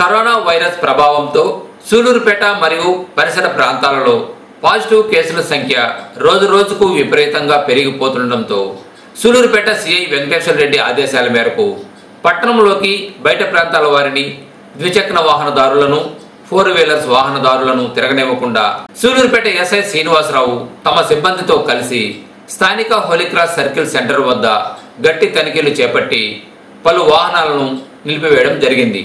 Corona virus ప్రభావంతో సూలూరుపేట మరియు పరిసర ప్రాంతాలలో పాజిటివ్ కేసుల సంఖ్య రోజురోజుకు విపరీతంగా పెరిగిపోతుండటంతో సూలూరుపేట సిఐ వెంకటేశ్వర రెడ్డి ఆదేశాల మేరకు పట్టణంలోకి బయట ప్రాంతాల వారిని ద్విచక్ర వాహనదారులను 4-వీలర్స్ వాహనదారులను తిరగనివ్వకుండా సూలూరుపేట ఎస్ఐ శ్రీనివాసరావు తమ సిబ్బందితో కలిసి స్థానిక హోలీక్రాస్ సర్కిల్ సెంటర్ వద్ద గట్టి తనిఖీలు చేపట్టి పలు వాహనాలను నిలిపివేయడం జరిగింది.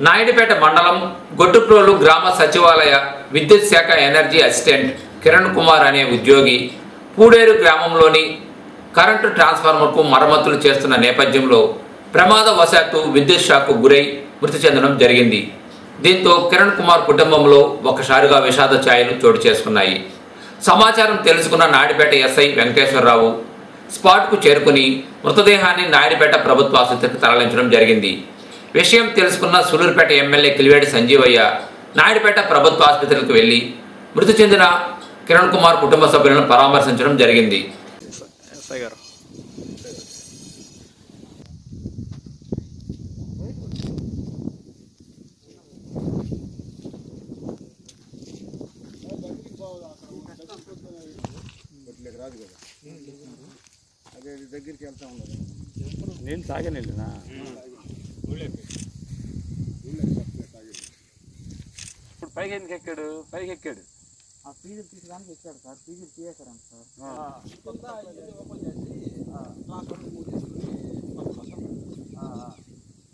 నాయుడుపేట మండలం గొట్టుప్రోలు గ్రామ సచివాలయ విద్యుత్ శాఖ ఎనర్జీ అసిస్టెంట్ కిరణ్ కుమార్ అనే ఉద్యోగి పూడేరు గ్రామంలోని కరెంటు ట్రాన్స్ఫార్మర్కు మరమ్మతులు చేస్తున్న నేపథ్యంలో ప్రమాదవశాత్తు విద్యుత్ షాక్కు గురై మృతి చెందడం జరిగింది. దీంతో కిరణ్ కుమార్ కుటుంబంలో ఒక్కసారిగా విషాద ఛాయలు చోటు చేసుకున్నాయి. సమాచారం తెలుసుకున్న నాయుడుపేట ఎస్ఐ వెంకటేశ్వరరావు స్పాట్కు చేరుకుని మృతదేహాన్ని నాయుడుపేట ప్రభుత్వ ఆసుపత్రికి తరలించడం జరిగింది. విషయం తెలుసుకున్న సూలూరుపేట ఎమ్మెల్యే కిలివేడి సంజీవయ్య నాయుడుపేట ప్రభుత్వ ఆసుపత్రికి వెళ్లి మృతి చెందిన కిరణ్ కుమార్ కుటుంబ సభ్యులను పరామర్శించడం జరిగింది. నేను తాగనేనా ఇప్పుడు పైకి ఎందుకు ఎక్కాడు? పైకి ఎక్కాడు ఆ ఫీజులు తీసుకోడానికి ఎక్కాడు సార్. ఫీజులు తీసేశారంట సార్.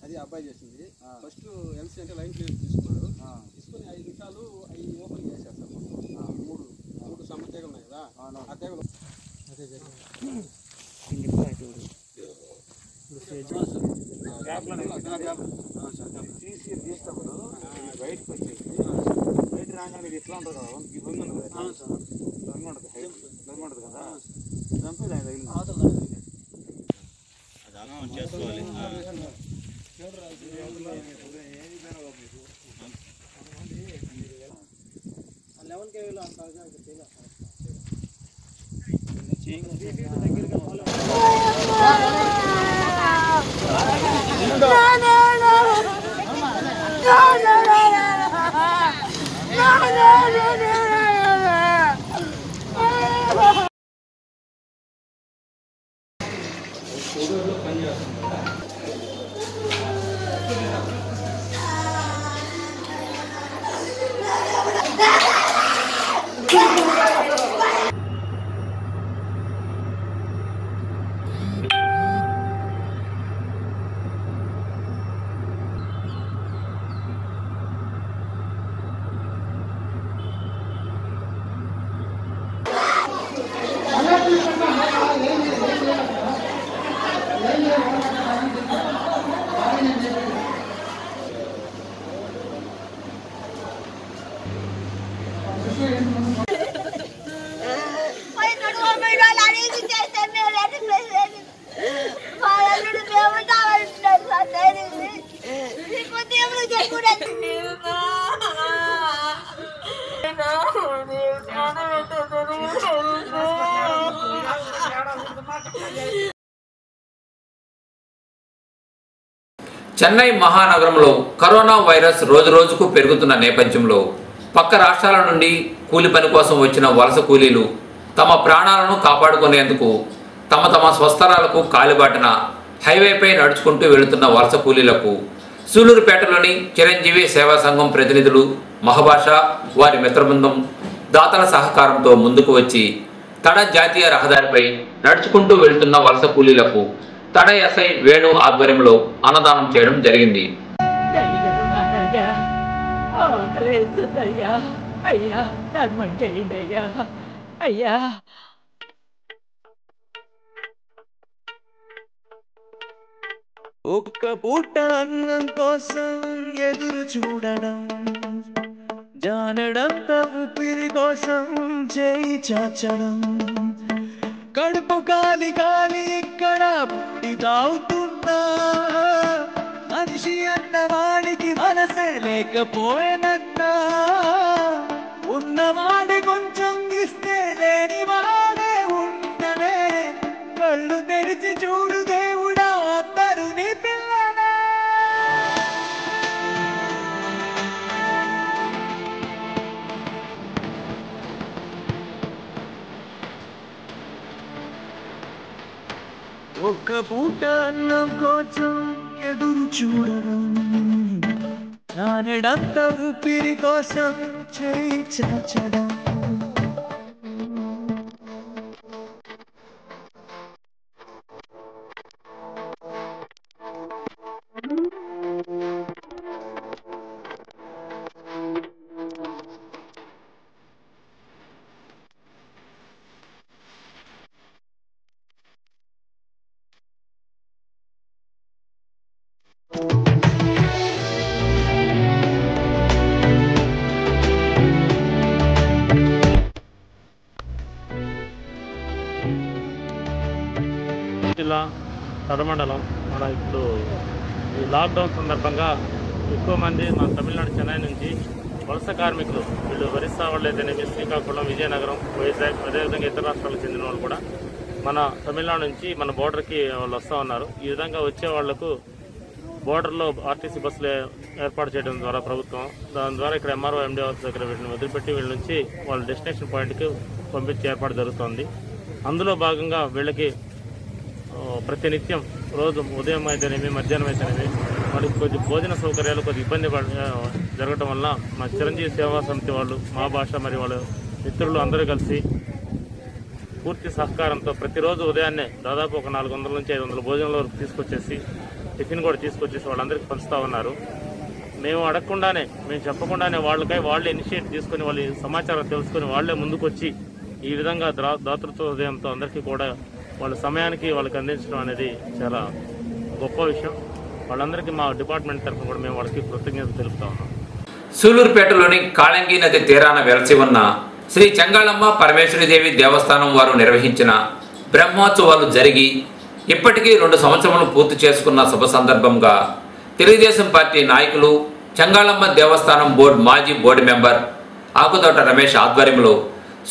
అది అబ్బాయి చేసింది. ఫస్ట్ ఎల్సీ అంటే లైన్ క్లియర్ తీసుకున్నాడు. తీసుకొని 5 నిమిషాలు అవి ఓపెన్ చేశారు సార్. మూడు సమ్మ తీగలు ఉన్నాయి కదా, ఆ తీగలు తీసినప్పుడు బయటకు వచ్చేసి బయట రాగానే ఇది ఎట్లా ఉంటుంది కదా, ఇబ్బంది ఉండదు కదా, రంగు ఉంటుంది కదా, చంపేది ఆయన తగిలింది. చెన్నై మహానగరంలో కరోనా వైరస్ రోజురోజుకు పెరుగుతున్న నేపథ్యంలో పక్క రాష్ట్రాల నుండి కూలి పని కోసం వచ్చిన వలస కూలీలు తమ ప్రాణాలను కాపాడుకునేందుకు తమ తమ స్వస్థలాలకు కాలిబాటన హైవేపై నడుచుకుంటూ వెళుతున్న వలస కూలీలకు సూలూరుపేటలోని చిరంజీవి సేవా సంఘం ప్రతినిధులు మహాభాష వారి మిత్రబృందం దాతల సహకారంతో ముందుకు వచ్చి తడ జాతీయ రహదారిపై నడుచుకుంటూ వెళుతున్న వలస కూలీలకు తడ ఎస్ఐ వేణు ఆధ్వర్యంలో అన్నదానం చేయడం జరిగింది. ఒక్క పూట అన్నం కోసం ఎదురు చూడడం, జానడంత ఊపిరి కోసం చేయి చాచడం, కడుపు కాలి కాలి ఇక్కడ పుట్టి తాగుతున్నా మనిషి అన్నవాడికి మనసే లేకపోయేనన్నా, ఉన్నవాడి కొంచెం ఇస్తే లేని వాడే ఉండనే, కళ్ళు తెరిచి చూడు దేవుడా అందరూ నీ పిల్లనే. ఒక్క పూట అన్నం కోసం ఎదురు చూడడం, నానడంత ఊపిరి కోసం చేయి చాచడం. జిల్లా తడమండలం మన ఇప్పుడు ఈ లాక్డౌన్ సందర్భంగా ఎక్కువ మంది మన తమిళనాడు చెన్నై నుంచి వలస కార్మికులు వీళ్ళు ఒరిస్సా వాళ్ళు అయితేనేమి, శ్రీకాకుళం, విజయనగరం, వైజాగ్, అదేవిధంగా ఇతర రాష్ట్రాలకు చెందిన వాళ్ళు కూడా మన తమిళనాడు నుంచి మన బోర్డర్కి వాళ్ళు వస్తూ ఉన్నారు. ఈ విధంగా వచ్చే వాళ్లకు బోర్డర్లో ఆర్టీసీ బస్సులు ఏర్పాటు చేయడం ద్వారా ప్రభుత్వం దాని ద్వారా ఇక్కడ ఎంఆర్ఓ ఎండి ఆఫీస్ దగ్గర వీటిని వదిలిపెట్టి వీళ్ళ నుంచి వాళ్ళ డెస్టినేషన్ పాయింట్కి పంపించే ఏర్పాటు జరుగుతోంది. అందులో భాగంగా వీళ్ళకి ప్రతినిత్యం రోజు ఉదయం అయితేనేమి, మధ్యాహ్నం అయితేనేమి వాళ్ళకి కొద్ది భోజన సౌకర్యాలు కొద్ది ఇబ్బంది జరగటం వల్ల మా చిరంజీవి సేవా సమితి వాళ్ళు, మా భాష మరియు వాళ్ళ మిత్రులు అందరూ కలిసి పూర్తి సహకారంతో ప్రతిరోజు ఉదయాన్నే దాదాపు ఒక 400 నుంచి 500 భోజనాల వరకు తీసుకొచ్చేసి టిఫిన్ కూడా తీసుకొచ్చేసి వాళ్ళందరికీ పంచుతూ ఉన్నారు. మేము అడగకుండానే, మేము చెప్పకుండానే వాళ్ళే ఇనిషియేట్ తీసుకొని వాళ్ళ సమాచారం తెలుసుకొని వాళ్ళే ముందుకొచ్చి ఈ విధంగా దాతృత్వ హృదయంతో అందరికీ కూడా వాళ్ళ సమయానికి వాళ్ళకి అందించడం అనేది చాలా గొప్ప విషయం. వాళ్ళందరికీ మా డిపార్ట్మెంట్ తరఫున కూడా మేము వాళ్ళకి కృతజ్ఞతలు తెలుపుతా ఉన్నాం. సూలూరుపేటలోని కాళంగి నది తీరాన వెలసి ఉన్న శ్రీ చెంగాళమ్మ పరమేశ్వరీదేవి దేవస్థానం వారు నిర్వహించిన బ్రహ్మోత్సవాలు జరిగి ఇప్పటికీ 2 సంవత్సరములు పూర్తి చేసుకున్న శుభ సందర్భంగా తెలుగుదేశం పార్టీ నాయకులు, చెంగాళమ్మ దేవస్థానం బోర్డు మాజీ బోర్డు మెంబర్ ఆకుతోట రమేష్ ఆధ్వర్యంలో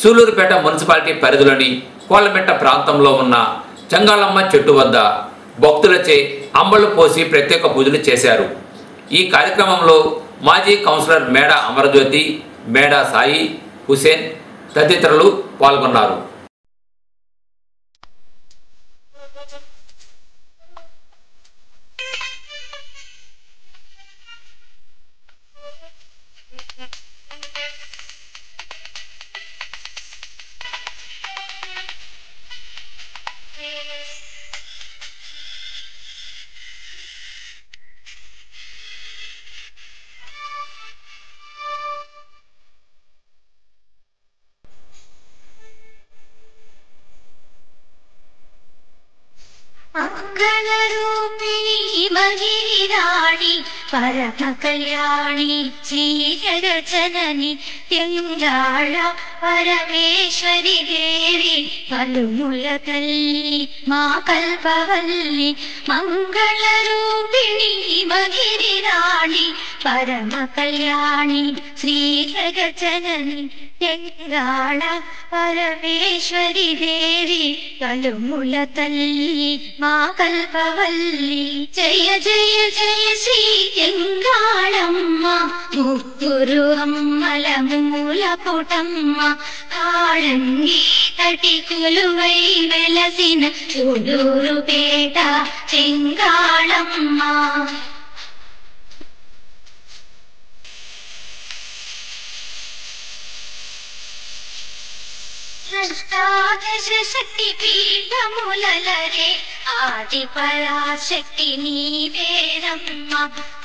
సూలూరుపేట మున్సిపాలిటీ పరిధిలోని కోళ్లమెట్ట ప్రాంతంలో ఉన్న చెంగాళమ్మ చెట్టు వద్ద భక్తులచే అంబళ్ళు పోసి ప్రత్యేక పూజలు చేశారు. ఈ కార్యక్రమంలో మాజీ కౌన్సిలర్ మేడ అమరజ్యోతి, మేడ సాయి హుసేన్ తదితరులు పాల్గొన్నారు. మంగళరూపిణి మగిరిరాణి పరమ కళ్యాణి శ్రీ జగజ్జనని త్యంగాళ పరమేశ్వరి దేవి పలుముల తల్లి మా కల్పవల్లి మంగళ రూపిణి మగిరి రాణి పరమ కళ్యాణి శ్రీ జగజ్జనని త్యంగాళ పరమేశ్వరి దేవి పలుముల తల్లి మా కల్పవల్లి జయ జయ జయ శ్రీ త్యంగాళమ్మ ముగ్గురు అమ్మల మూల పుటమ్మ కాళంగి తటి కొలువై వెలసిన చూడూరు పేట త్యంగాళమ్మ అష్టాదశ శక్తి పీఠములలరే ఆది పరాశక్తి నీవేరమ్మ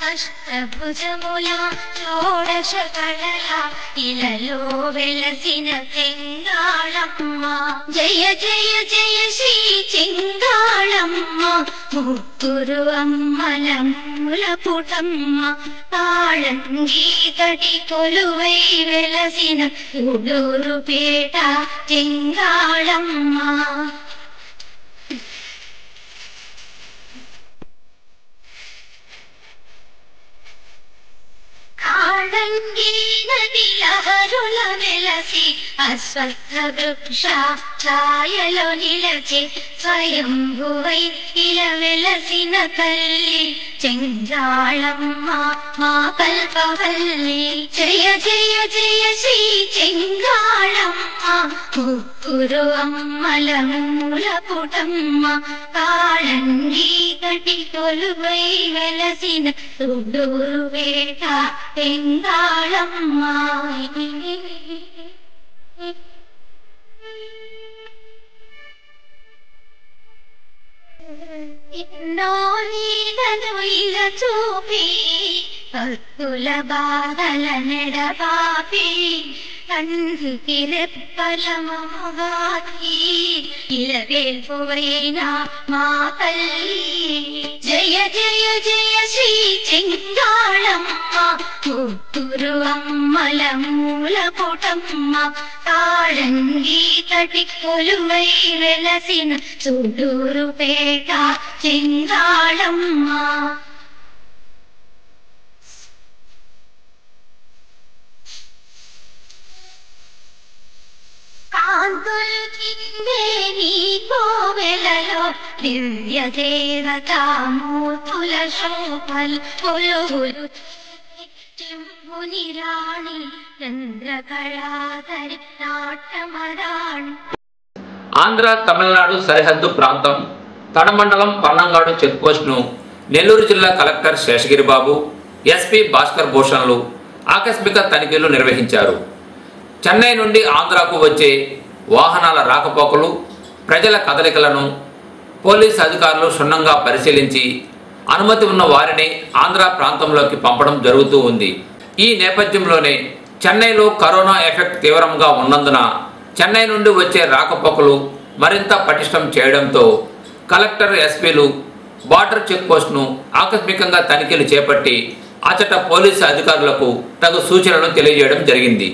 అష్టభుజముల షోడశ కళల ఇలలో వెలసిన త్యంగాళమ్మ జయ జయ జయ శ్రీ త్యంగాళమ్మ ముగ్గురు అమ్మల మూల పుటమ్మ తాళంగి తటి కొలువై వెలసిన చూడూరు పేట త్యంగాళమ్మ కాళంగి నది లహరుల వెలసి అశ్వత్థ వృక్ష ఛాయలో నిలచి స్వయంభువై ఇల వెలసిన తల్లి త్యంగాళమ్మ మా కల్పవల్లి జయ జయ జయ శ్రీ త్యంగాళమ్మ ముగ్గురు అమ్మల మూల పుటమ్మ కాళంగి తటి కొలువై వెలసిన చూడూరు పేట త్యంగాళమ్మ ఎన్నో లీలలు ఇలా చూపి భక్తుల బాధల నెడబాపి కంటికి రెప్పల మోగాకి ఇలా వేల్పువైన మా తల్లి జయ జయ జయ శ్రీ త్యంగాళమ్మ ముగ్గురు అమ్మల మూల పుటమ్మ తాళంగి తటి కొలువై వెలసిన చూడూరు పేట త్యంగాళమ్మ కాంతులు చిందే నీ కోవెలలో దివ్య దేవతామూర్తుల శోభలు కొలువులు చెంబుని రాణి చంద్రకళాధరి నాట్యమరాణి ఆంధ్ర తమిళనాడు సరిహద్దు ప్రాంతం తడమండలం పల్లంగాడు చెక్పోస్ట్ను నెల్లూరు జిల్లా కలెక్టర్ శేషగిరిబాబు ఎస్పీ భాస్కర్ భూషణ్లు ఆకస్మిక తనిఖీలు నిర్వహించారు. చెన్నై నుండి ఆంధ్రాకు వచ్చే వాహనాల రాకపోకలు ప్రజల కదలికలను పోలీసు అధికారులు క్షుణ్ణంగా పరిశీలించి అనుమతి ఉన్న వారిని ఆంధ్ర ప్రాంతంలోకి పంపడం జరుగుతూ ఉంది. ఈ నేపథ్యంలోనే చెన్నైలో కరోనా ఎఫెక్ట్ తీవ్రంగా ఉన్నందున చెన్నై నుండి వచ్చే రాకపోకలు మరింత పటిష్టం చేయడంతో కలెక్టర్ ఎస్పీలు బార్డర్ చెక్పోస్ట్ను ఆకస్మికంగా తనిఖీలు చేపట్టి అచట పోలీసు అధికారులకు తగు సూచనలు తెలియజేయడం జరిగింది.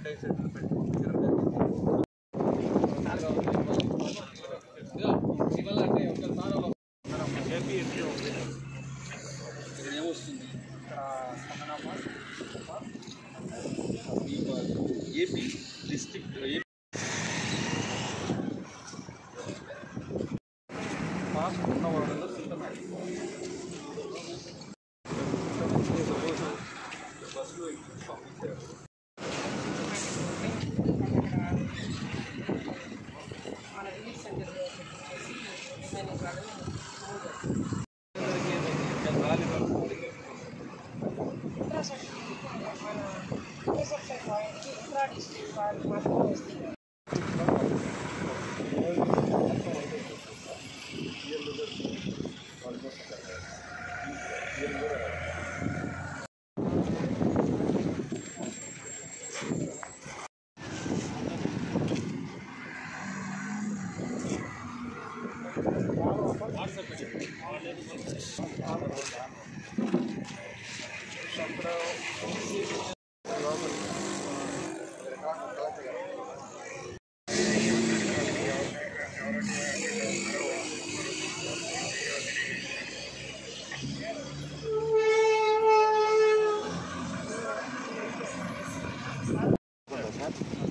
శానిటైజర్ పెట్టడం జరిగింది. ఇక్కడ ఏమొస్తుంది ఏపీ డిస్ట్రిక్ట్ మాస్క్ ఉన్న వాళ్ళలో సిస్టమేటిక్ బస్సులో పంపించారు.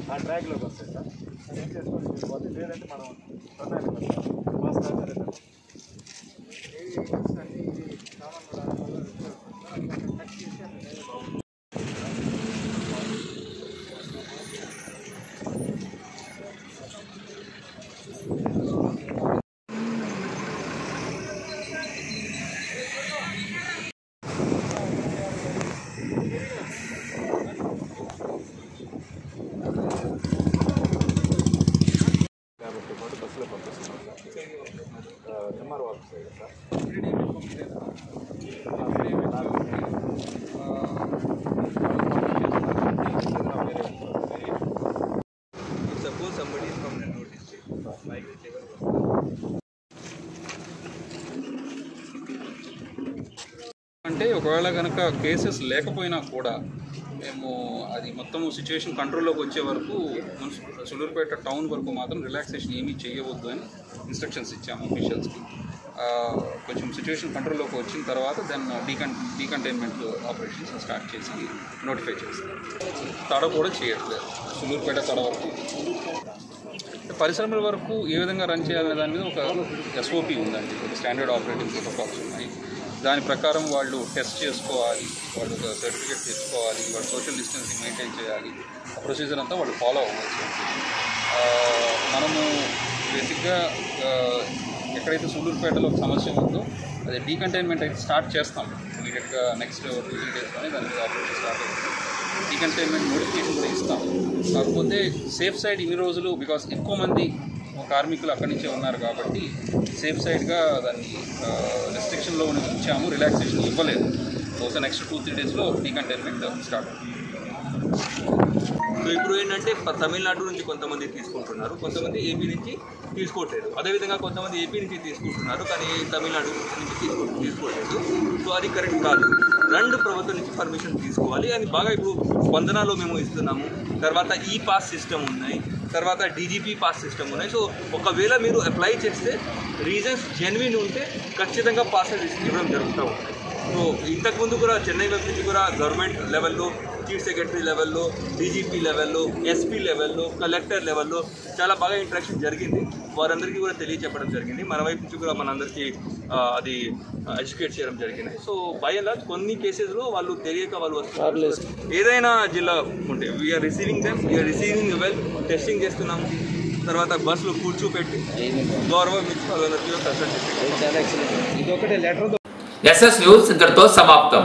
ఆ ట్రాక్లోకి వస్తాయి సార్, ఏం చేసుకోవాలి వెళ్ళిపోతే, లేదంటే మనం ప్రధాన MRO office sir. Suppose somebody is from Nellore district, migrant labor. అంటే ఒకవేళ కనుక కేసెస్ లేకపోయినా కూడా మేము అది మొత్తం సిచ్యువేషన్ కంట్రోల్లోకి వచ్చే వరకు సూలూరుపేట టౌన్ వరకు మాత్రం రిలాక్సేషన్ ఏమీ చేయవద్దు అని ఇన్స్ట్రక్షన్స్ ఇచ్చాము అఫీషియల్స్కి. కొంచెం సిచ్యువేషన్ కంట్రోల్లోకి వచ్చిన తర్వాత దెన్ డీకంటైన్మెంట్ ఆపరేషన్స్ స్టార్ట్ చేసి నోటిఫై చేస్తాం. తడ కూడా చేయట్లేదు. సూలూరుపేట తడ వరకు పరిశ్రమల వరకు ఏ విధంగా రన్ చేయాలనే దాని మీద ఒక ఎస్ఓపి ఉందండి, ఒక స్టాండర్డ్ ఆపరేటింగ్ ప్రోటోకాల్స్ ఉన్నాయి. దాని ప్రకారం వాళ్ళు టెస్ట్ చేసుకోవాలి, వాళ్ళు ఒక సర్టిఫికేట్ తెచ్చుకోవాలి, వాళ్ళు సోషల్ డిస్టెన్సింగ్ మెయింటైన్ చేయాలి. ఆ ప్రొసీజర్ అంతా వాళ్ళు ఫాలో అవ్వచ్చు. మనము బేసిక్గా ఎక్కడైతే సూలూరుపేటలో ఒక సమస్య ఉందో అది డీకంటైన్మెంట్ అయితే స్టార్ట్ చేస్తాం ఇమీడియట్గా నెక్స్ట్ 2-3 డేస్లోనే దాని మీద ఆపరేషన్ స్టార్ట్ అవుతుంది. డీకంటైన్మెంట్ నోటిఫికేషన్ కూడా ఇస్తాం. కాకపోతే సేఫ్ సైడ్ ఇన్ని రోజులు బికాస్ ఎక్కువ మంది కార్మికులు అక్కడి నుంచే ఉన్నారు కాబట్టి సేఫ్ సైడ్గా దాన్ని రెస్ట్రిక్షన్లో ఉంచాము, రిలాక్సేషన్ ఇవ్వలేదు. సో నెక్స్ట్ 2-3 డేస్లో డీకంటైన్మెంట్ స్టార్ట్ అవుతుంది. సో ఇప్పుడు ఏంటంటే తమిళనాడు నుంచి కొంతమంది తీసుకుంటున్నారు, కొంతమంది ఏపీ నుంచి తీసుకోవట్లేదు. అదేవిధంగా కొంతమంది ఏపీ నుంచి తీసుకుంటున్నారు కానీ తమిళనాడు నుంచి తీసుకోవట్లేదు. సో అది కరెక్ట్ కాదు. 2 ప్రభుత్వం నుంచి పర్మిషన్ తీసుకోవాలి. అది బాగా ఇప్పుడు స్పందనలో మేము ఇస్తున్నాము. తర్వాత ఈ పాస్ సిస్టమ్ ఉన్నాయి, తర్వాత డీజీపీ పాస్ సిస్టమ్ ఉన్నాయి. సో ఒకవేళ మీరు అప్లై చేస్తే రీజన్స్ జెన్యున్ ఉంటే ఖచ్చితంగా పాస్ ఇవ్వడం జరుగుతూ ఉంటాయి. సో ఇంతకుముందు కూడా చెన్నై వైపు నుంచి కూడా గవర్నమెంట్ లెవెల్లో, చీఫ్ సెక్రటరీ లెవెల్లో, డీజీపీ లెవెల్లో, ఎస్పీ లెవెల్లో, కలెక్టర్ లెవెల్లో చాలా బాగా ఇంటరాక్షన్ జరిగింది. వారందరికీ కూడా తెలియచెప్పడం జరిగింది. మన వైపు నుంచి కూడా మనందరికీ అది ఎడ్యుకేట్ చేయడం జరిగింది. సో బై అండ్ లార్జ్ కొన్ని కేసెస్లో వాళ్ళు తెలియక వాళ్ళు వస్తున్నారు. ఏదైనా జిల్లా ఉంటే we are receiving them, we are receiving well, testing చేస్తున్నాము. తర్వాత బస్సులో కూర్చోపెట్టి గవర్నమెంట్ వాళ్ళందరికీ కన్సల్ట్ చేసి ఎస్ఎస్ న్యూస్ ఇంతటితో సమాప్తం.